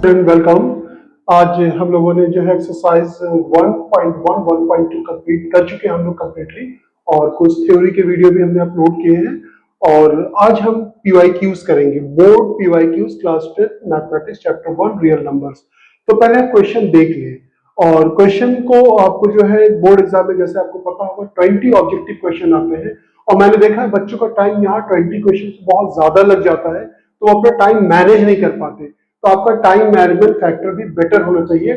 Welcome. आज हम लोगों ने जो है एक्सरसाइज 1.1 1.2 कंप्लीट कर चुके हैं हम लोग कंप्लीटली, और कुछ थ्योरी के वीडियो भी हमने अपलोड किए हैं। और आज हम पीवाईक्यूज करेंगे, board PYQs class 10 mathematics chapter 1 real numbers. तो पहले क्वेश्चन देख लें, और क्वेश्चन को आपको जो है बोर्ड एग्जाम में जैसे आपको पता होगा 20 ऑब्जेक्टिव क्वेश्चन आते हैं, और मैंने देखा है बच्चों का टाइम यहाँ 20 क्वेश्चन बहुत ज्यादा लग जाता है, तो वो अपना टाइम मैनेज नहीं कर पाते। तो आपका टाइम मैनेजमेंट फैक्टर भी बेटर होना चाहिए,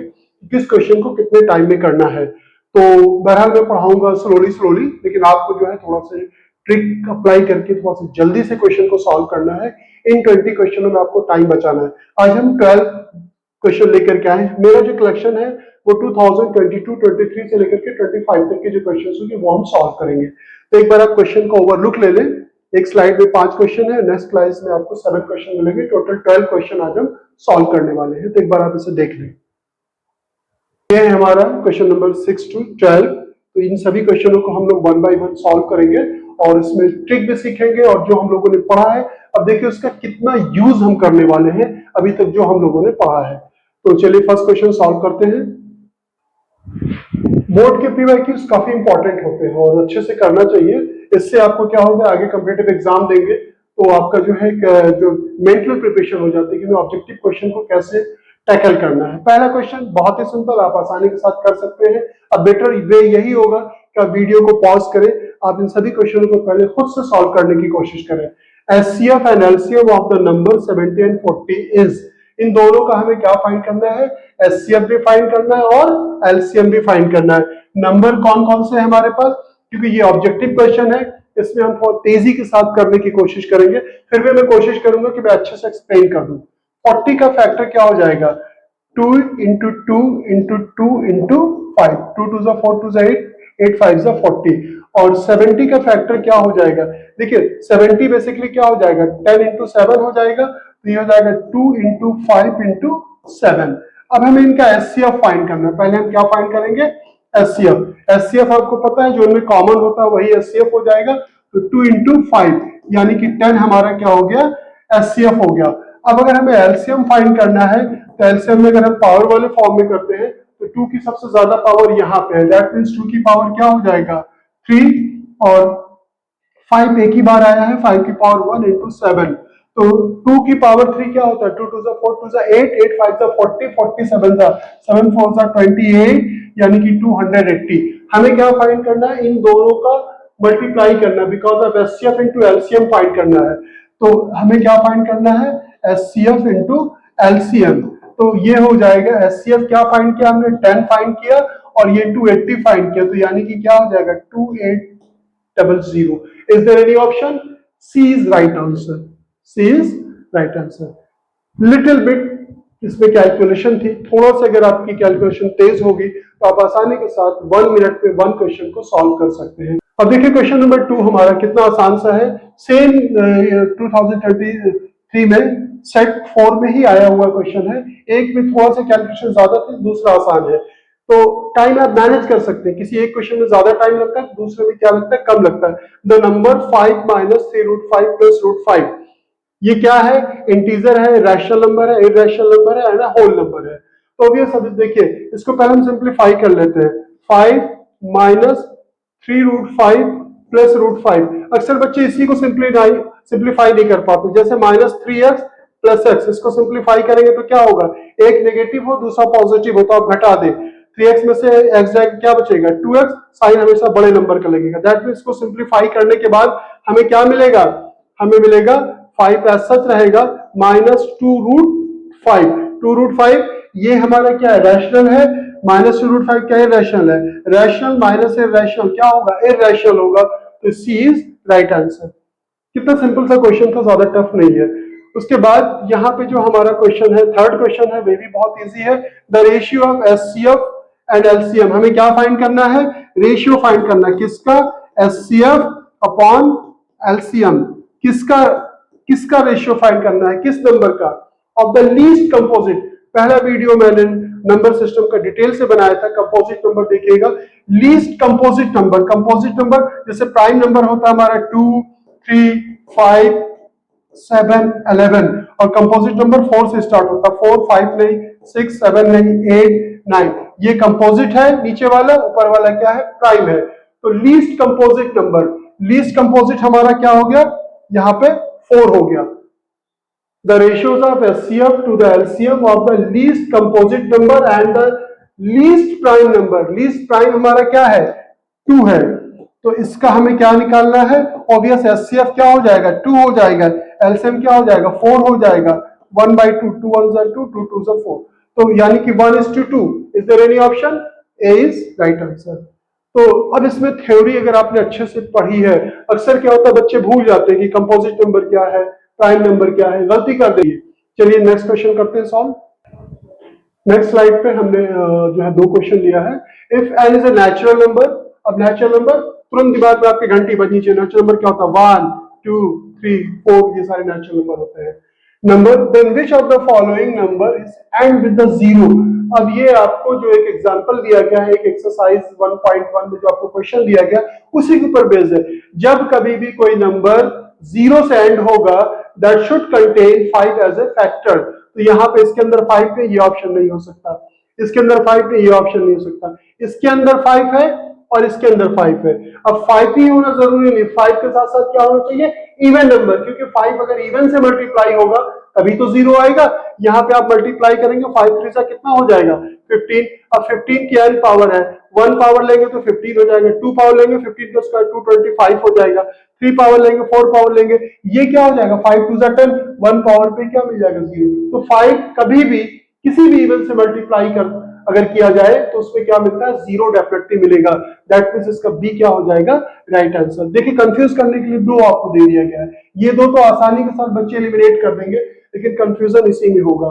किस क्वेश्चन को कितने टाइम में करना है। तो बहरहाल मैं पढ़ाऊंगा स्लोली, लेकिन आपको जो है थोड़ा सा ट्रिक अप्लाई करके थोड़ा सा जल्दी से क्वेश्चन को सॉल्व करना है। इन 20 क्वेश्चनों में आपको टाइम बचाना है। आज हम 12 क्वेश्चन लेकर के आए हैं। मेरा जो कलेक्शन है वो 2022-23 से लेकर के 25 तक के जो क्वेश्चन होंगे वो हम सॉल्व करेंगे। तो एक बार आप क्वेश्चन का ओवरलुक ले लें। एक स्लाइड में 5 क्वेश्चन है, नेक्स्ट क्लास में आपको 7 क्वेश्चन मिलेंगे। टोटल 12 क्वेश्चन आज हम सॉल्व करने वाले हैं। तो एक बार आप इसे देख लें। ये है हमारा क्वेश्चन नंबर 6 to 12। तो इन सभी क्वेश्चनों को हम लोग 1 by 1 सॉल्व करेंगे, और इसमें ट्रिक भी सीखेंगे, और जो हम लोगों ने पढ़ा है अब देखिए उसका कितना यूज हम करने वाले हैं अभी तक जो हम लोगों ने पढ़ा है। तो चलिए फर्स्ट क्वेश्चन सॉल्व करते हैं। बोर्ड के पीवाईक्यूज काफी इंपॉर्टेंट होते हैं और अच्छे से करना चाहिए। इससे आपको क्या होगा, आगे कॉम्पिटिटिव एग्जाम देंगे तो आपका जो है जो मेंटल प्रिपरेशन हो जाती है कि मैं ऑब्जेक्टिव क्वेश्चन को कैसे टैकल करना है। पहला क्वेश्चन बहुत ही सिंपल, आप आसानी के साथ कर सकते हैं। अब बेटर वे यही होगा कि आप वीडियो को पॉज करें, आप इन सभी क्वेश्चनों को पहले खुद से सॉल्व करने की कोशिश करें। HCF and LCM of the number 70 and 40 is, इन दोनों का हमें क्या फाइंड करना है, एचसीएफ भी फाइंड करना है और एलसीएम भी फाइंड करना है। नंबर कौन कौन से है हमारे पास, क्योंकि ये ऑब्जेक्टिव क्वेश्चन है, इसमें हम बहुत तेजी के साथ करने की कोशिश करेंगे। फिर भी मैं कोशिश करूंगा कि मैं अच्छे से एक्सप्लेन कर दूं। 40 का फैक्टर क्या हो जाएगा, 2 into 2 into 2 into 5, 2 2 जा 4 2 जा 8, 8 5 जा 40। और 70 का फैक्टर क्या हो जाएगा, देखिए 70 बेसिकली क्या हो जाएगा, 10 into 7 हो जाएगा, तो ये हो जाएगा 2 into 5 into 7। अब हमें इनका एचसीएफ फाइंड करना है। पहले हम क्या फाइंड करेंगे, एचसीएफ। एचसीएफ आपको पता है जो इनमें कॉमन होता है वही एचसीएफ हो जाएगा। तो 2 into 5 यानी कि 10 हमारा क्या हो गया, एचसीएफ हो गया। अब अगर हमें एलसीएम फाइंड करना है तो एलसीएम में अगर हम पावर वाले फॉर्म में करते हैं तो 2 की सबसे ज्यादा पावर यहाँ पे है, दैट मींस 2 की पावर क्या हो जाएगा 3, और 5 एक ही बार आया है, 5 की पावर 1 into 7। तो 2 की पावर 3 क्या होता है, 2 2 जा 4 2 जा 8, 8 5 जा 40, 40 7 जा 7 4 जा 28, यानी कि 280। हमें क्या फाइंड करना है, इन दोनों का मल्टीप्लाई करना है, because of HCF into LCM find करना है। तो हमें क्या फाइंड करना है, एचसीएफ इनटू एलसीएम। तो ये हो जाएगा, एचसीएफ क्या फाइंड किया हमने, 10 फाइंड किया, और ये 280 फाइंड किया, तो यानी कि क्या हो जाएगा 2800। Is there any option, C is right answer, C is right answer. Little bit इसमें कैलकुलेशन थी, थोड़ा सा अगर आपकी कैलकुलेशन तेज होगी तो आप आसानी के साथ 1 मिनट में 1 क्वेश्चन को सॉल्व कर सकते हैं। अब देखिए क्वेश्चन नंबर 2 हमारा कितना आसान सा है। सेम 2023 में सेट 4 में ही आया हुआ क्वेश्चन है। एक में थोड़ा सा कैलकुलेशन ज्यादा थी, दूसरा आसान है। तो टाइम आप मैनेज कर सकते हैं, किसी एक क्वेश्चन में ज्यादा टाइम लगता है, दूसरे में क्या लगता है, कम लगता है। द नंबर 5 माइनस 3√5 प्लस √5, ये क्या है, इंटीजर है, रैशनल नंबर है, इरैशनल नंबर है ना, होल नंबर है। तो अब ये सब देखिए, इसको पहले हम सिंपलीफाई कर लेते हैं। 5 माइनस 3√5 प्लस √5। अक्सर बच्चे इसी को सिंपलीफाई नहीं कर पाते, जैसे माइनस 3x प्लस x, इसको सिंपलीफाई करेंगे तो क्या होगा, एक नेगेटिव हो दूसरा पॉजिटिव हो, तो आप घटा दें, 3x में से x जाएगा, क्या बचेगा 2x, साइन हमेशा बड़े नंबर का लगेगा। दैट मींस इसको सिंपलीफाई करने के बाद हमें क्या मिलेगा, हमें मिलेगा 5 एज सच रहेगा माइनस 2√5। 2√5 ये हमारा क्या है, रैशनल है, माइनस 2√5 क्या है, रैशनल है। रैशनल माइनस इरैशनल क्या होगा, इरैशनल होगा। तो सी इज राइट आंसर। कितना सिंपल सा क्वेश्चन था, ज्यादा टफ नहीं है। उसके बाद यहाँ पे जो हमारा क्वेश्चन है, थर्ड क्वेश्चन है, वे भी बहुत इजी है। The ratio of HCF and LCM, हमें क्या फाइंड करना है, रेशियो फाइंड करना है, किसका, एचसीएफ अपॉन एलसीएम, किसका रेशियो फाइंड करना है, किस नंबर का, ऑफ द लीस्ट कंपोजिट। पहला वीडियो मैंने नंबर सिस्टम का डिटेल से बनाया था, कंपोजिट नंबर देखिएगा, least composite number. Composite number जैसे प्राइम नंबर होता है हमारा 2 3 5 7, 11 और कंपोजिट नंबर 4 से स्टार्ट होता है। 4, 5 नहीं, 6, 7 नहीं, 8, 9। ये कंपोजिट है नीचे वाला, ऊपर वाला क्या है? प्राइम है। तो least composite number, least composite हमारा क्या हो गया? यहाँ पे 4 हो गया। The ratios of HCF to the LCM of the least composite number and the least prime number. Least prime हमारा क्या है? 2 है। तो इसका हमें क्या निकालना है? ऑब्वियस HCF क्या हो जाएगा? 2 हो जाएगा। LCM क्या हो जाएगा? 4 हो जाएगा। 1/2, 2 1s are 2, 2 2s are 4। तो यानी कि 1:2। Is there any option? A is right answer। तो अब इसमें थ्योरी अगर आपने अच्छे से पढ़ी है, अक्सर क्या होता है बच्चे भूल जाते हैं कि कंपोजिट नंबर क्या है, प्राइम नंबर क्या है, गलती कर देंगे। चलिए नेक्स्ट क्वेश्चन करते हैं सॉल्व। नेक्स्ट स्लाइड पे हमने जो है 2 क्वेश्चन लिया है। If n is a natural number, अब नेचुरल नंबर तुरंत दिमाग में आपकी घंटी बजनी चाहिए। नेचुरल नंबर क्या होता है? 1 2 3 4, ये सारे नेचुरल नंबर होते हैं। Number then which of the following number is end with the zero. अब ये आपको जो एक एग्जांपल दिया गया है, एक एक्सरसाइज 1.1 में जो आपको क्वेश्चन दिया गया, उसी के ऊपर बेस्ड है। जब कभी भी कोई नंबर 0 से एंड होगा, that should contain 5 as a factor. तो यहाँ पे इसके अंदर 5 पे ये ऑप्शन नहीं हो सकता, इसके अंदर 5 पे ये ऑप्शन नहीं हो सकता, इसके अंदर 5 है और इसके अंदर 5 है। अब 5 ही होना जरूरी नहीं, 5 के साथ साथ क्या होना चाहिए? इवन नंबर, क्योंकि 5 अगर इवन से मल्टीप्लाई होगा तभी तो 0 आएगा। यहाँ पे आप मल्टीप्लाई करेंगे, 5 3 से कितना हो जाएगा? 15। अब 15 की n पावर है, 1 पावर लेंगे तो 15 हो जाएगा, 2 पावर लेंगे 15 का स्क्वायर 225 हो जाएगा, 3 पावर लेंगे 4 पावर लेंगे, ये क्या हो जाएगा? 5 2 10, 1 पावर पे क्या मिल जाएगा? 0। तो 5 कभी भी किसी भी इवन से मल्टीप्लाई कर अगर किया जाए तो उसमें क्या मिलता है? 0 डेफिनेटली मिलेगा। दैट मींस इसका बी क्या हो जाएगा? Right answer. देखिए कंफ्यूज करने के लिए 2 आपको दे दिया गया है, ये 2 तो आसानी के साथ बच्चे एलिमिनेट कर देंगे, लेकिन कंफ्यूजन इसी में होगा।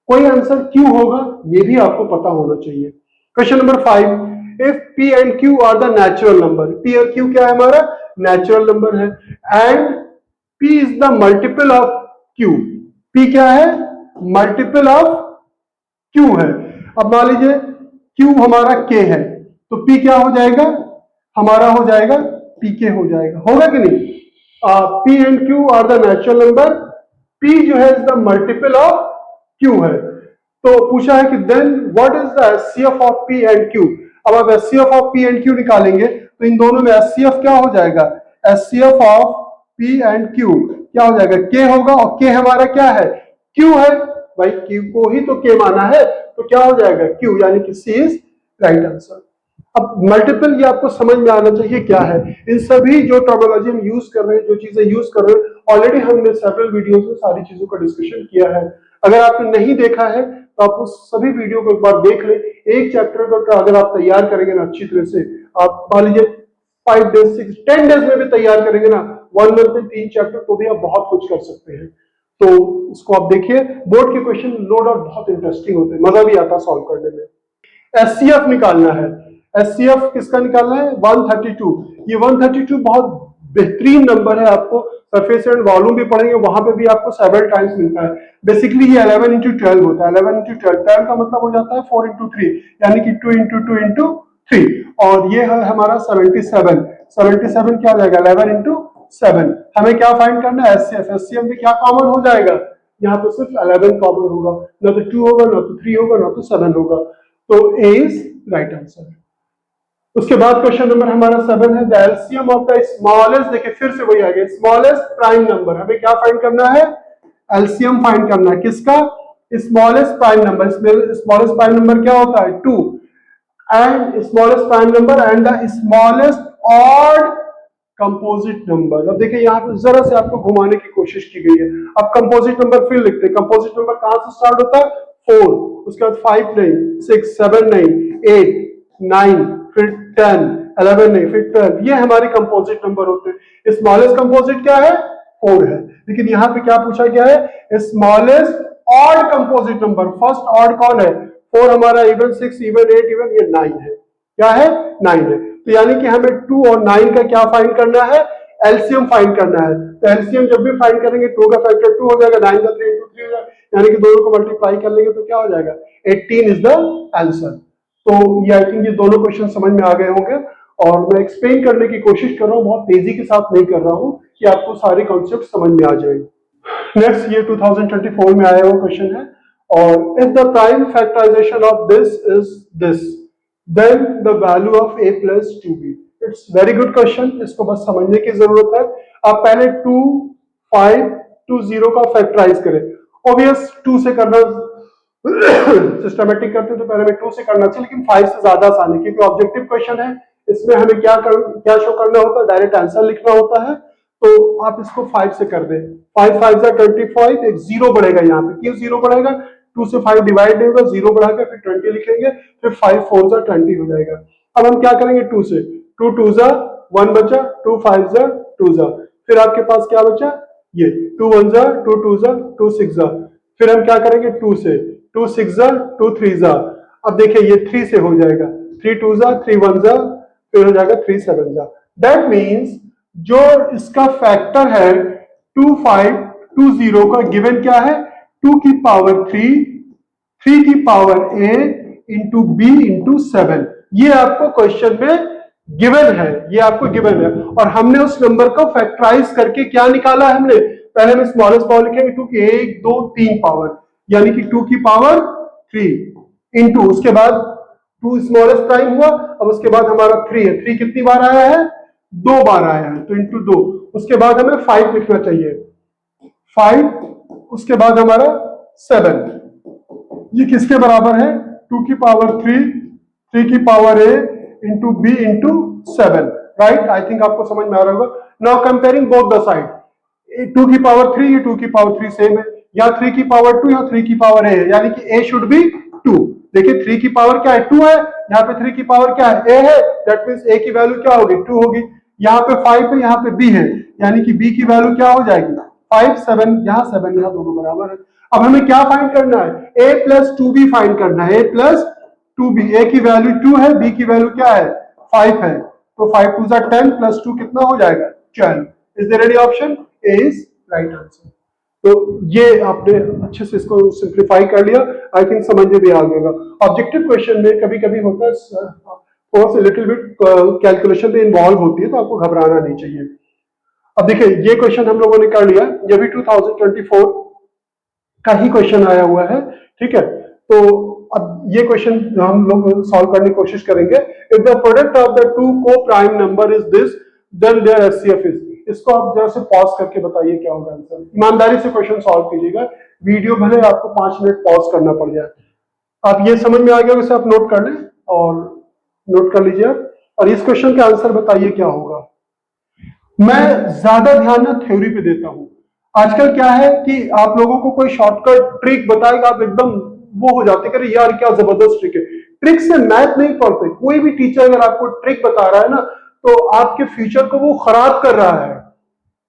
कोई आंसर क्यों होगा ये भी आपको पता होना चाहिए। Question number 5, if P and Q are the natural number, P और Q क्या है? हमारा नेचुरल नंबर है, and P is the multiple of Q। P क्या है? मल्टीपल ऑफ Q है। अब मान लीजिए Q हमारा K है, तो P क्या हो जाएगा? हमारा हो जाएगा PK हो जाएगा, होगा कि नहीं? P and Q are the natural number, P जो है is the multiple of Q है। तो पूछा है कि then what is the HCF of P and Q। अब आप HCF of P and Q निकालेंगे तो इन दोनों में HCF क्या हो जाएगा? HCF of P and Q क्या हो जाएगा? K होगा, और K हमारा क्या है? Q है। भाई Q को ही तो K माना है, तो क्या हो जाएगा? Q, यानी कि C इज राइट आंसर। अब मल्टीपल ये आपको समझ में आना चाहिए क्या है। इन सभी जो टर्मिनोलॉजी हम यूज कर रहे हैं, जो चीजें यूज कर रहे हैं, ऑलरेडी हमने सेवरल वीडियोस में सारी चीजों का डिस्कशन किया है। अगर आपने नहीं देखा है तो आप उस सभी वीडियो को एक बार देख लें। एक चैप्टर का अगर आप तैयार करेंगे ना अच्छी तरह से, आप मान लीजिए 5 डेज 6 10 डेज में भी तैयार करेंगे ना, 1 मंथ में 3 चैप्टर, तो भी आप बहुत कुछ कर सकते हैं। तो इसको आप देखिए, बोर्ड के क्वेश्चन नो डाउट बहुत इंटरेस्टिंग होते हैं, मजा भी आता है सॉल्व करने में। HCF निकालना है। HCF किसका निकालना है? 132। ये 132 बहुत बेहतरीन नंबर है। आपको सरफेस एंड वॉल्यूम भी पढ़ेंगे, वहां पे भी आपको 7 टाइम्स मिलता है। बेसिकली ये 11 into 12 होता है। 11 into 12, 12 का मतलब हो जाता है 4 into 3, यानी कि 2 into 2 into 3, और ये है हमारा 77। 77 क्या हो जाएगा? 11 into 7। हमें क्या फाइंड करना है? HCF। HCF में क्या कॉमन हो जाएगा? यहाँ पे सिर्फ 11 कॉमन होगा, ना तो 2 होगा, ना तो 3 होगा, ना तो 7 होगा। तो A इज राइट आंसर। उसके बाद क्वेश्चन नंबर हमारा 7 है, the LCM of the smallest. देखिए फिर से वही आ गया, स्मॉलेस्ट प्राइम नंबर। हमें क्या फाइंड करना है? एलसीएम फाइंड करना है। किसका? Smallest prime number. Smallest prime number क्या होता है? 2, and smallest prime number and the smallest odd composite number. अब देखिए यहाँ पे जरा से आपको घुमाने की कोशिश की गई है। अब कंपोजिट नंबर फिर लिखते हैं। कंपोजिट नंबर कहां से स्टार्ट होता है? 4, उसके बाद 5 नहीं, 6 7 नहीं, 8 9, फिर 10 11 नहीं, फिर 12। ये हमारे कंपोजिट नंबर होते हैं। स्मॉलेस्ट कंपोजिट क्या है? 4 है। लेकिन यहाँ पे क्या पूछा गया है? Smallest odd composite number. First odd कौन है? 4 हमारा इवन, 6 इवन, 8 इवन, ये 9 है। क्या है? 9 है। तो यानी कि हमें 2 और 9 का क्या फाइंड करना है? एलसीएम फाइंड करना है। तो एलसीएम जब भी फाइंड करेंगे 2 का फैक्टर 2 हो जाएगा, 9 का 3 into 3 हो जाएगा, यानी कि दोनों को मल्टीप्लाई कर लेंगे तो क्या हो जाएगा? 18 इज द आंसर। तो ये आई थिंक ये दोनों क्वेश्चन समझ में आ गए होंगे, और मैं एक्सप्लेन करने की कोशिश कर रहा हूँ, बहुत तेजी के साथ नहीं कर रहा हूँ कि आपको सारे कॉन्सेप्ट समझ में आ जाए। नेक्स्ट ये 2024 में आया हुआ क्वेश्चन है, और if the prime factorisation of this is this, then the value of a plus 2b। It's very good question, इसको बस समझने की जरूरत है। आप पहले 2 5 2 0 का फैक्टराइज करें। ऑब्वियस 2 से करना सिस्टमेटिक करते हैं तो पहले में 2 से करना चाहिए, लेकिन 5 से ज्यादा आसान है क्योंकि ऑब्जेक्टिव क्वेश्चन है। इसमें हमें क्या शो करना होता है, डायरेक्ट आंसर लिखना होता है। तो आप इसको 5 से कर दें। 5 5 जा 25, एक जीरो बढ़ेगा यहाँ पे। क्यों जीरो बढ़ेगा? 2 से 5 डिवाइड होगा, जीरो बढ़ाकर फिर 20 लिखेंगे, फिर 5 4 जा 20 हो जाएगा। अब हम क्या करेंगे 2 से, 2 2 जा 1 बचा, 2 5 जा 2 जा, फिर आपके पास क्या बचा ये 2 1 जा 2 2 जा 2 6 जा, फिर हम क्या करेंगे 2 से, 2 6 जा 2 3 जा। अब देखिए ये 3 से हो जाएगा, 3 2 जा 3 1 जा, फिर हो जाएगा 3 7 जा। दैट मीन्स जो इसका फैक्टर है 2 5 2 0 का गिवन क्या है, 2 की पावर 3 3 की power a into B into 7। ये आपको क्वेश्चन में गिवन है, ये आपको गिवन है, और हमने उस नंबर को फैक्टराइज करके क्या निकाला है हमने, पहले हम स्मॉलेस्ट पावर लिखेंगे 2 की 1 2 3 पावर, यानी कि 2 की पावर 3 इंटू, उसके बाद 2 स्मॉलेस्ट प्राइम हुआ, अब उसके बाद हमारा 3 है, 3 कितनी बार आया है, 2 बार आया है, तो इंटू 2, उसके बाद हमें 5 लिखना चाहिए, 5, उसके बाद हमारा 7। ये किसके बराबर है, 2 की पावर 3 3 की power a into B into 7, right. I think आपको समझ में आ रहा होगा। Now comparing both the side, 2 की पावर 3 ये 2 की पावर 3 सेम है, या 3 की पावर 2 या 3 की पावर a है, यानी कि a शुड बी 2। देखिए 3 की पावर क्या है, 2 है, यहाँ पे 3 की पावर क्या है, a है, दैट मींस a की वैल्यू क्या होगी, 2 होगी। यहाँ पे 5 है, यहाँ पे b है, यानी कि b की वैल्यू क्या हो जाएगी, 5 7, यहाँ 7, यहाँ दोनों बराबर है। अब हमें क्या फाइंड करना है, a प्लस 2b फाइंड करना है, a प्लस 2b। a की वैल्यू 2 है, b की वैल्यू क्या है 5 है, तो 5 2 जा 10 प्लस 2 कितना हो जाएगा 12। Is there any option, a is right answer. तो ये आपने अच्छे से इसको सिंप्लीफाई कर लिया, आई थिंक समझ में भी आ गया। ऑब्जेक्टिव क्वेश्चन में कभी कभी होता है थोड़ा सा लिटिल बिट कैलकुलेशन में इन्वॉल्व होती है, तो आपको घबराना नहीं चाहिए। अब देखिए ये क्वेश्चन हम लोगों ने कर लिया, ये भी 2024 का ही क्वेश्चन आया हुआ है, ठीक है। तो अब ये क्वेश्चन हम लोग सॉल्व करने की कोशिश करेंगे। If the product of the two को prime number is this, then their HCF is. इसको आप जरा से पॉज करके बताइए क्या होगा आंसर। ईमानदारी से क्वेश्चन सॉल्व कीजिएगा, वीडियो भले आपको 5 मिनट पॉज करना पड़ जाए। आप ये समझ में आ गया, उसे आप नोट कर लें और नोट कर लीजिए आप, और इस क्वेश्चन का आंसर बताइए क्या होगा। मैं ज्यादा ध्यान ना थ्योरी पे देता हूं। आजकल क्या है कि आप लोगों को कोई शॉर्टकट ट्रिक बताएगा, आप एकदम वो हो जाते कि यार क्या जबरदस्त ट्रिक है। ट्रिक से मैथ नहीं पढ़ते। कोई भी टीचर अगर आपको ट्रिक बता रहा है ना, तो आपके फ्यूचर को वो खराब कर रहा है।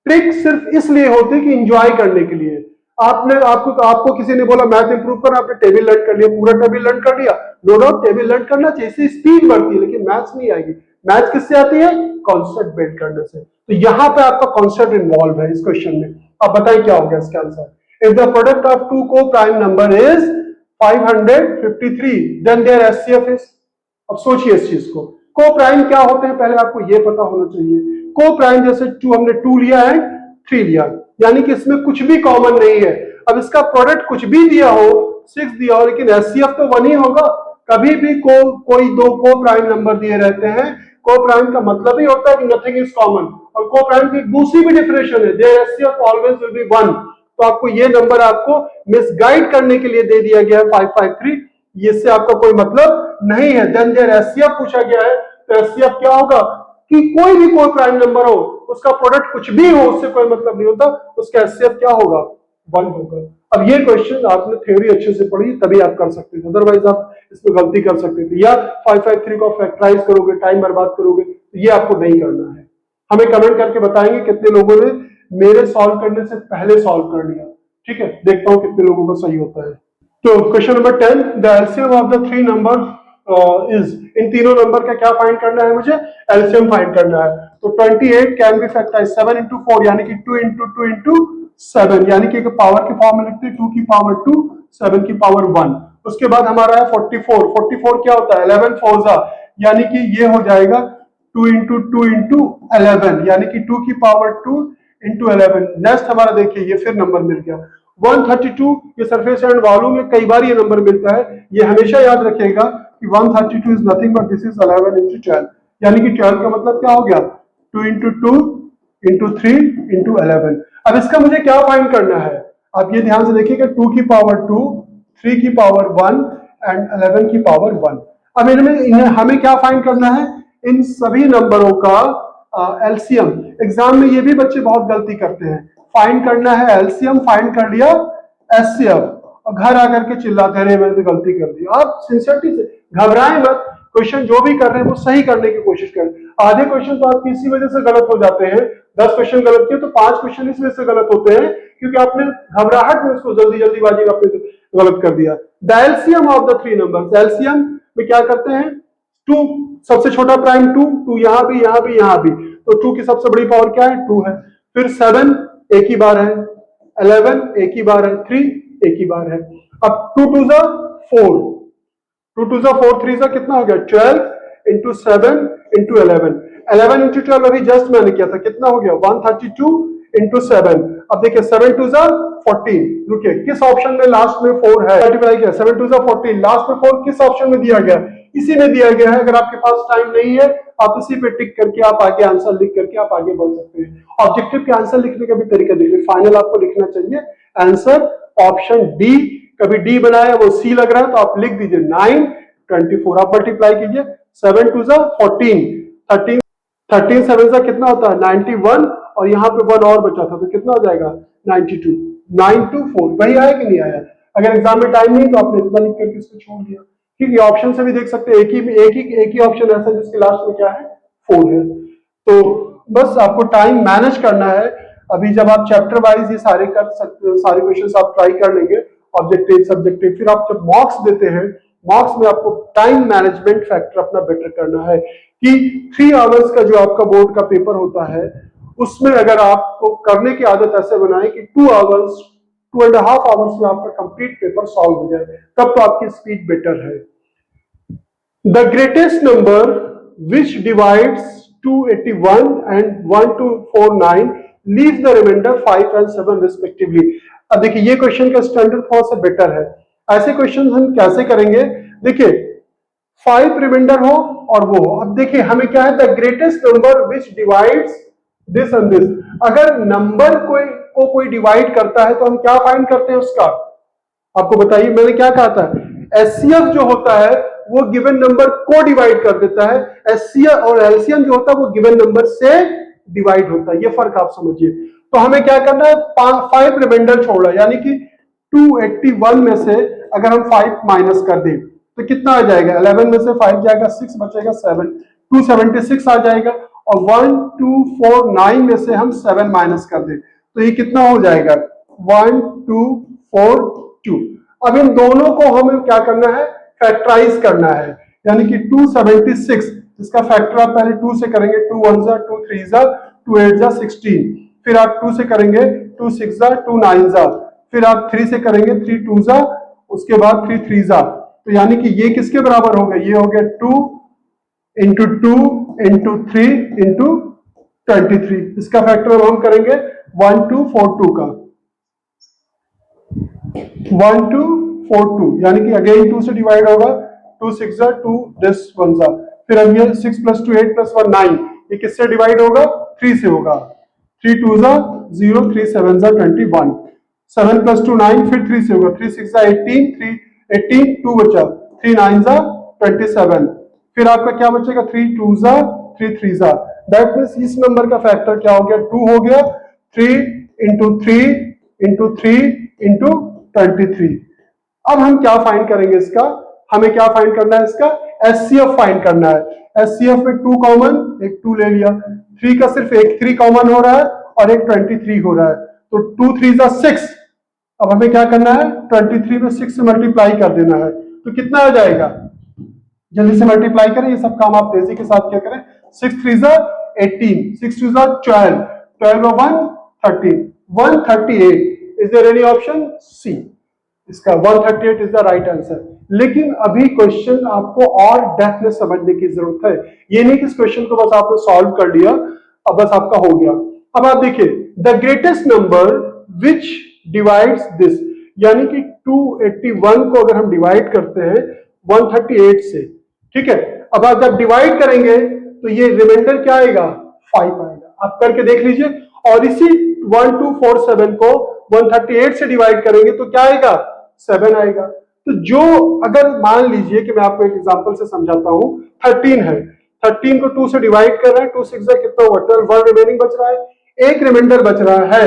ट्रिक सिर्फ इसलिए होती है कि एंजॉय करने के लिए। आपको किसी ने बोला मैथ इंप्रूव करना, आपने टेबल लर्न कर लिया, पूरा टेबल लर्न कर लिया। नो डाउट टेबल लर्न करना चाहिए, इससे स्पीड बढ़ती है, लेकिन मैथ्स नहीं आएगी। मैथ्स किससे आती है, कॉन्सेप्ट बिल्ड करने से। तो यहां पे आपका कॉन्सेप्ट इन्वॉल्व है इस क्वेश्चन में। अब बताइए क्या होगा इसका answer. If the product of two को prime number is 553, then their HCF is. अब सोचिए इस चीज को, को प्राइम क्या होते हैं पहले आपको ये पता होना चाहिए। को प्राइम जैसे हमने 2 लिया है 3 लिया, यानी कि इसमें कुछ भी कॉमन नहीं है। अब इसका प्रोडक्ट कुछ भी दिया हो, 6 दिया हो, लेकिन एचसीएफ तो 1 ही होगा। कभी भी कोई दो को प्राइम नंबर दिए रहते हैं, को प्राइम का मतलब ही होता है कि नथिंग इज कॉमन। और को प्राइम की दूसरी भी डेफिनेशन है, there HCF always will be 1। तो आपको ये नंबर आपको मिसगाइड करने के लिए दे दिया गया है 553, इससे आपका कोई मतलब नहीं है। देन देयर एचसीएफ पूछा गया है, तो एचसीएफ क्या होगा कि कोई भी कोई प्राइम नंबर हो, उसका प्रोडक्ट कुछ भी हो, उससे कोई मतलब नहीं होता, उसका एचसीएफ क्या होगा 1 होगा। अब ये क्वेश्चन आपने थ्योरी अच्छे से पढ़ी तभी आप कर सकते थे, अदरवाइज आप इसमें गलती कर सकते थे। या 553 को फैक्टराइज करोगे, टाइम बर्बाद करोगे, तो ये आपको नहीं करना है। हमें कमेंट करके बताएंगे कितने लोगों ने मेरे सॉल्व करने से पहले सॉल्व कर लिया, ठीक है। देखता हूं कितने लोगों का सही होता है। तो question number 10, the LCM of the 3 number is. इन तीनों नंबर का क्या फाइंड करना है मुझे, एलसीएम फाइंड करना है। तो 28 कैन बी फैक्टराइज 7 into 4, यानी कि 2 into 2 into 7, यानी कि पावर के फॉर्म में लिखते हैं 2 की पावर 2 7 की पावर 1। उसके बाद हमारा है 44 क्या होता है 11 4 यानी कि ये हो जाएगा 2 into 2 into 11, यानी कि 2 की पावर 2 इंटू 11। नेक्स्ट हमारा देखिए ये फिर नंबर मिल गया 132, ये सरफेस एंड वॉल्यूम में कई बार ये नंबर मिलता है, ये हमेशा याद रखिएगा कि 132 is nothing but this is 11 into 12, यानी कि 12 का मतलब क्या हो गया 2 इंटू 2 इंटू 3 इंटू 11। अब इसका मुझे क्या फाइंड करना है, आप ये ध्यान से देखिएगा 2 की पावर 2, 3 की पावर 1 एंड 11 की पावर 1। अब इनमें हमें क्या फाइंड करना है, इन सभी नंबरों का एलसीएम। एग्जाम में ये भी बच्चे बहुत गलती करते हैं, फाइंड करना है एलसीएम, फाइंड कर लिया एचसीएफ और घर आकर के चिल्लाते रहे मैंने तो गलती कर दी। आप सिंसियरिटी से घबराएं मत, क्वेश्चन जो भी कर रहे हैं वो सही करने की कोशिश करें। आधे क्वेश्चन तो आपकी इसी वजह से गलत हो जाते हैं, 10 क्वेश्चन गलत किए तो 5 क्वेश्चन इस वजह से गलत होते हैं क्योंकि आपने घबराहट में उसको जल्दीबाजी में आपने गलत कर दिया। The LCM of the 3 numbers, LCM में क्या करते हैं 2, सबसे छोटा प्राइम 2 यहां भी यहां भी यहां भी, तो 2 की सबसे बड़ी पावर क्या है 2 है। फिर 7 एक ही बार है, 11 एक ही बार है, 3 एक ही बार है। अब 2 2 जा 4, 2 2 जा 4, 3 जा कितना हो गया 12 इंटू 7 इंटू 11, 11 इंटू 12 अभी जस्ट मैंने किया था, कितना हो गया 132 इंटू 7। अब देखिए 7 2 जा 14, रुकिए किस ऑप्शन में लास्ट में 4 है, मल्टीप्लाई किया 7 2 जा 14, लास्ट में 4 किस ऑप्शन में दिया गया, इसी में दिया गया है। अगर आपके पास टाइम नहीं है आप इसी पे टिक करके आप आगे आंसर लिख करके आप आगे बढ़ सकते हैं। ऑब्जेक्टिव के आंसर लिखने का भी तरीका देखिए, फाइनल आपको लिखना चाहिए आंसर ऑप्शन डी, कभी डी बनाया वो सी लग रहा है तो आप लिख दीजिए 924। आप मल्टीप्लाई कीजिए 7 2 जा 14, 13 7 जा कितना होता है 91 और यहाँ पे 1 और बचा था तो कितना हो जाएगा 92, 924 वही आया कि नहीं आया। अगर एग्जाम में टाइम नहीं तो आपने इतना लिख करके इसको छोड़ दिया, क्योंकि ऑप्शन से भी देख सकते हैं एक ही ऑप्शन ऐसा जिसके लास्ट में क्या है 4 है। तो बस आपको टाइम मैनेज करना है। अभी जब आप चैप्टर वाइज ये सारे कर सकते, सारे क्वेश्चंस आप ट्राई कर लेंगे ऑब्जेक्टिव सब्जेक्टिव, फिर आप जब मॉक्स देते हैं मॉक्स में आपको टाइम मैनेजमेंट फैक्टर अपना बेटर करना है कि 3 आवर्स का जो आपका बोर्ड का पेपर होता है उसमें अगर आपको करने की आदत ऐसे बनाए कि 2 आवर्स 2.5 आवर्स में आपका कंप्लीट पेपर सॉल्व हो जाए, तब तो आपकी स्पीड बेटर है। The greatest number which divides 281 and 1249 leaves the remainder 5 and 7 respectively. अब देखिए ये क्वेश्चन का स्टैंडर्ड थोड़ा सा बेटर है। ऐसे क्वेश्चन हम कैसे करेंगे, देखिए 5 रिमाइंडर हो और वो हो। अब देखिए हमें क्या है the greatest number which divides this and this. अगर नंबर कोई डिवाइड करता है तो हम क्या फाइंड करते हैं उसका, आपको बताइए मैंने क्या कहा था, एचसीएफ जो होता है वो गिवन नंबर को डिवाइड कर देता है, एचसीएफ और एलसीएम जो होता है वो गिवन नंबर से डिवाइड होता है, ये फर्क आप समझिए। तो हमें क्या करना है 5 रिमाइंडर छोड़ा, यानी कि 281 में से अगर हम 5 माइनस कर दें तो कितना आ जाएगा, 11 में से 5 जाएगा 6 बचेगा 7, 276 आ जाएगा और 1249 में से हम 7 माइनस कर दें तो ये कितना हो जाएगा 1242। अब इन दोनों को हमें क्या करना है फैक्टराइज करना है, यानी कि 276 इसका फैक्टर आप पहले 2 से करेंगे, 2 1 जा 2 3 जा 2 8 जा 16, फिर आप 2 से करेंगे 2 6 जा 2 9 जा, फिर आप 3 से करेंगे 3 2 जा, उसके बाद 3 3 जा, तो यानी कि ये किसके बराबर हो गया, ये हो गया 2 इंटू 2 इंटू 3 इंटू 23। इसका फैक्टर हम करेंगे 1242 का, 1242 यानी कि अगेन 2 से डिवाइड होगा, 2 6 जा 2 this 1 जा, फिर अब ये 6 + 2 8 + 1 9, ये किससे डिवाइड होगा 3 से होगा, 3 2 जा 0 3 7 जा 21, 7 + 2 9 फिर 3 से होगा, 3 6 जा 18 3 18 2 बचा, 3 9 जा 27, फिर आपका क्या बचेगा 3 2 जा 3 3 जा, दैट मींस इस नंबर का फैक्टर क्या हो गया 2 हो गया, 3 इंटू 3 इंटू 3 इंटू 23। अब हम क्या फाइंड करेंगे इसका, हमें क्या फाइंड करना है इसका एचसीएफ फाइंड करना है। एचसीएफ में 2 कॉमन, एक 2 ले लिया, 3 का सिर्फ एक 3 कॉमन हो रहा है और एक 23 हो रहा है, तो 2 3 जा 6। अब हमें क्या करना है 23 में 6 से मल्टीप्लाई कर देना है, तो कितना आ जाएगा, जल्दी से मल्टीप्लाई करें, ये सब काम आप तेजी के साथ क्या करें, 6 3 जा 18, 6 2 जा 12, 12 और 1 13, 138। Is there any option C, इसका 138 इज द राइट आंसर। लेकिन अभी क्वेश्चन आपको और डेप्थ में समझने की जरूरत है, ये नहीं कि इस क्वेश्चन को बस आपने सॉल्व कर लिया अब बस आपका हो गया। अब आप देखिए the greatest number which divides this, यानी कि 281 को अगर हम डिवाइड करते हैं 138 से, ठीक है, अब आप जब डिवाइड करेंगे तो ये रिमाइंडर क्या आएगा, 5 आएगा। आप करके देख लीजिए। और इसी 1247 को 138 से डिवाइड करेंगे तो क्या आएगा, 7 आएगा। तो जो अगर मान लीजिए कि मैं आपको एक एग्जांपल से समझाता हूं, 13 है, 13 को 2 से डिवाइड कर रहे हैं, 2 6 कितना हुआ 12, 1 रिमेनिंग बच रहा है, एक रिमाइंडर बच रहा है।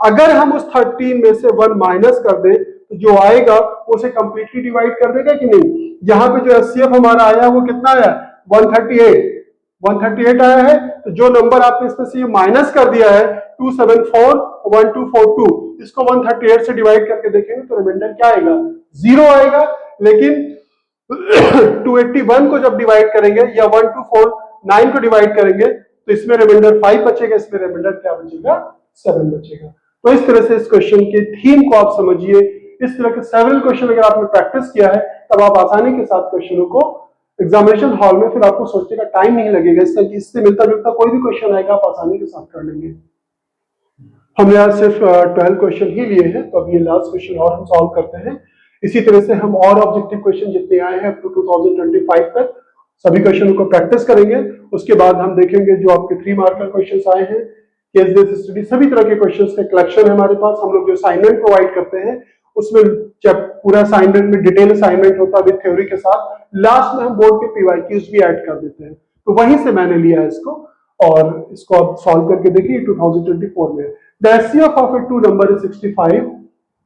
अगर हम उस 13 में से 1 माइनस कर दें तो जो आएगा उसे कंप्लीटली डिवाइड कर देगा कि नहीं। यहां पे जो एचसीएफ हमारा आया वो कितना आया, 138 आया है। तो जो नंबर आपने इसमें से ये माइनस कर दिया है 2741242, इसको 138 से डिवाइड करके देखेंगे तो रिमाइंडर क्या आएगा, 0 आएगा। लेकिन 281 को जब डिवाइड करेंगे या 1249 को डिवाइड करेंगे तो इसमें रिमाइंडर 5 बचेगा, इसमें रिमाइंडर क्या बचेगा, 7 बचेगा। तो इस तरह से इस क्वेश्चन के थीम को आप समझिए। इस तरह के सेवरल क्वेश्चन अगर आपने प्रैक्टिस किया है तब आप आसानी के साथ क्वेश्चनों को एग्जामिनेशन हॉल में फिर आपको सोचने का टाइम नहीं लगेगा। इससे मिलता जुलता कोई भी क्वेश्चन आएगा आप आसानी के साथ कर लेंगे। हमने आज सिर्फ 12 क्वेश्चन ही लिए हैं, तो अब ये लास्ट क्वेश्चन और हम सॉल्व करते हैं। इसी तरह से हम और ऑब्जेक्टिव क्वेश्चन जितने आए हैं अप टू 2025 तक सभी क्वेश्चनों को प्रैक्टिस करेंगे। उसके बाद हम देखेंगे जो आपके 3 मार्कर क्वेश्चन आए हैं, केस बेस्ड स्टडी, सभी तरह के क्वेश्चंस का कलेक्शन है हमारे पास। हम लोग जो असाइनमेंट प्रोवाइड करते हैं उसमें जब पूरा असाइनमेंट में डिटेल असाइनमेंट होता है विद थ्योरी के साथ, लास्ट में हम बोर्ड के पीवाईक्यूज भी ऐड कर देते हैं। तो वहीं से मैंने लिया है इसको और इसको आप सॉल्व करके देखिए 2024 में। The HCF of a two number is 65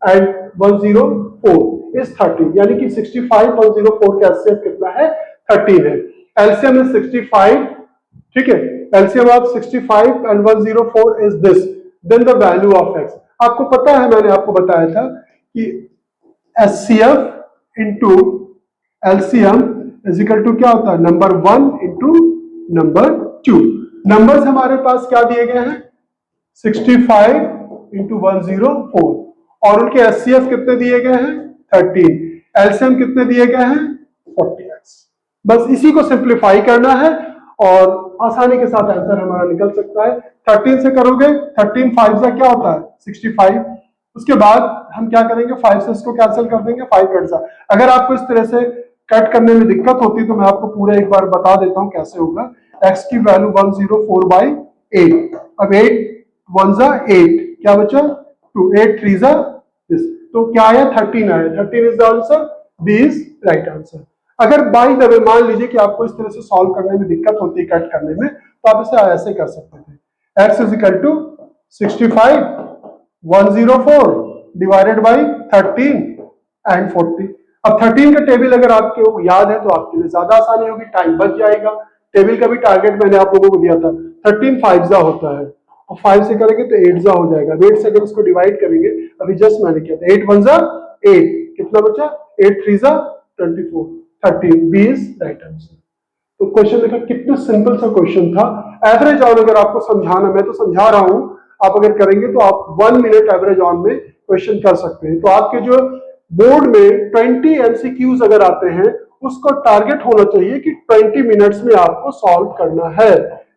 and 104 is 30, यानी कि 65 104 का एचसीएफ कितना है, 13 है। एलसीएम इज 65, ठीक है, LCM of 65 and 104 is this, then the value of X. आपको पता है, मैंने आपको बताया था कि HCF into LCM is equal to क्या होता है, नंबर 1 इंटू नंबर 2। नंबर्स हमारे पास क्या दिए गए हैं, 65 इंटू 104 और उनके एचसीएफ कितने दिए गए हैं, 13। एलसीएम कितने दिए गए हैं, 40x। बस इसी को सिंप्लीफाई करना है और आसानी के साथ आंसर हमारा निकल सकता है। 13 से करोगे, 13 5 से क्या होता है, 65। उसके बाद हम क्या करेंगे, 5 से इसको कैंसिल कर देंगे, 5 कट सा। अगर आपको इस तरह से कट करने में दिक्कत होती तो मैं आपको पूरा एक बार बता देता हूं कैसे होगा। x की वैल्यू 104/8, अब 8 1 जा 8, क्या बचा 2, 8 3 जा दिस, तो क्या आया 13 आया। 13 is the answer, B is right answer. अगर बाय द वे मान लीजिए कि आपको इस तरह से सॉल्व करने में दिक्कत होती है कट करने में, तो आप इसे ऐसे कर सकते थे, x is equal to 65 104 divided by 13 and 40। अब 13 का टेबल अगर आपको याद है तो आपके लिए ज्यादा आसानी होगी, टाइम बच जाएगा। टेबल का भी टारगेट मैंने आप लोगों को दिया था, 13 5 जा होता है और 5 से करेंगे तो 8 जा हो जाएगा। 8 से अगर इसको डिवाइड करेंगे, अभी जस्ट मैंने किया था, 8 1 जा 8, कितना बचा 8 3 जा 24, 13, बी इज राइट आंसर। तो क्वेश्चन देखा कितना सिंपल सा क्वेश्चन था। एवरेज ऑन अगर आपको समझाना, मैं तो समझा रहा हूं, आप अगर करेंगे तो आप 1 मिनट एवरेज ऑन में क्वेश्चन कर सकते हैं। तो आपके जो बोर्ड में 20 एमसीक्यूज अगर आते हैं उसको टारगेट होना चाहिए कि 20 मिनट्स में आपको सॉल्व करना है,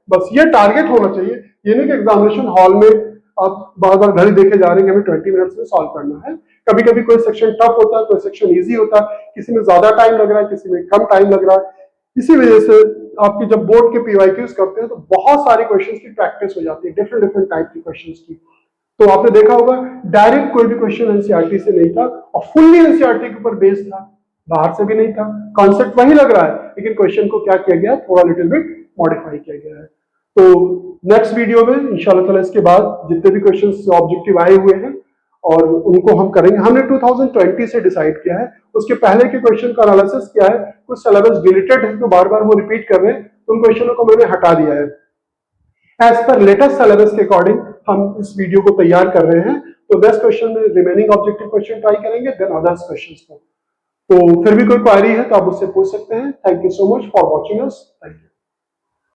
बस ये टारगेट होना चाहिए। ये नहीं कि एग्जामिनेशन हॉल में आप बार बार घड़ी देखे जा रहे हैं कि हमें 20 मिनट्स में सॉल्व करना है। कभी कभी कोई सेक्शन टफ होता है, कोई सेक्शन इजी होता है, किसी में ज्यादा टाइम लग रहा है, किसी में कम टाइम लग रहा है। इसी वजह से आपकी जब बोर्ड के पीवाईक्यूज करते हैं तो बहुत सारी क्वेश्चंस की प्रैक्टिस हो जाती है, डिफरेंट डिफरेंट टाइप की क्वेश्चंस की। तो आपने देखा होगा डायरेक्ट कोई भी क्वेश्चन एनसीईआरटी से नहीं था और फुल्ली एनसीईआरटी के ऊपर बेस्ड था, बाहर से भी नहीं था। कॉन्सेप्ट वही लग रहा है लेकिन क्वेश्चन को क्या किया गया, थोड़ा लिटिल बिट मॉडिफाई किया गया है। तो नेक्स्ट वीडियो में इंशाल्लाह ताला इसके बाद जितने भी क्वेश्चंस ऑब्जेक्टिव आए हुए हैं और उनको हम करेंगे। हमने 2020 से डिसाइड किया है, उसके पहले के क्वेश्चन का एनालिसिस किया है, कुछ सिलेबस डिलीटेड है तो बार बार वो रिपीट कर रहे हैं, तो उन क्वेश्चनों को मैंने हटा दिया है। एज पर लेटेस्ट सिलेबस के अकॉर्डिंग हम इस वीडियो को तैयार कर रहे हैं। तो बेस्ट क्वेश्चन में रिमेनिंग ऑब्जेक्टिव क्वेश्चन ट्राई करेंगे, देन अदर्स क्वेश्चंस को। तो फिर भी कोई क्वेरी है तो आप उससे पूछ सकते हैं। Thank you so much for watching us. Thank you.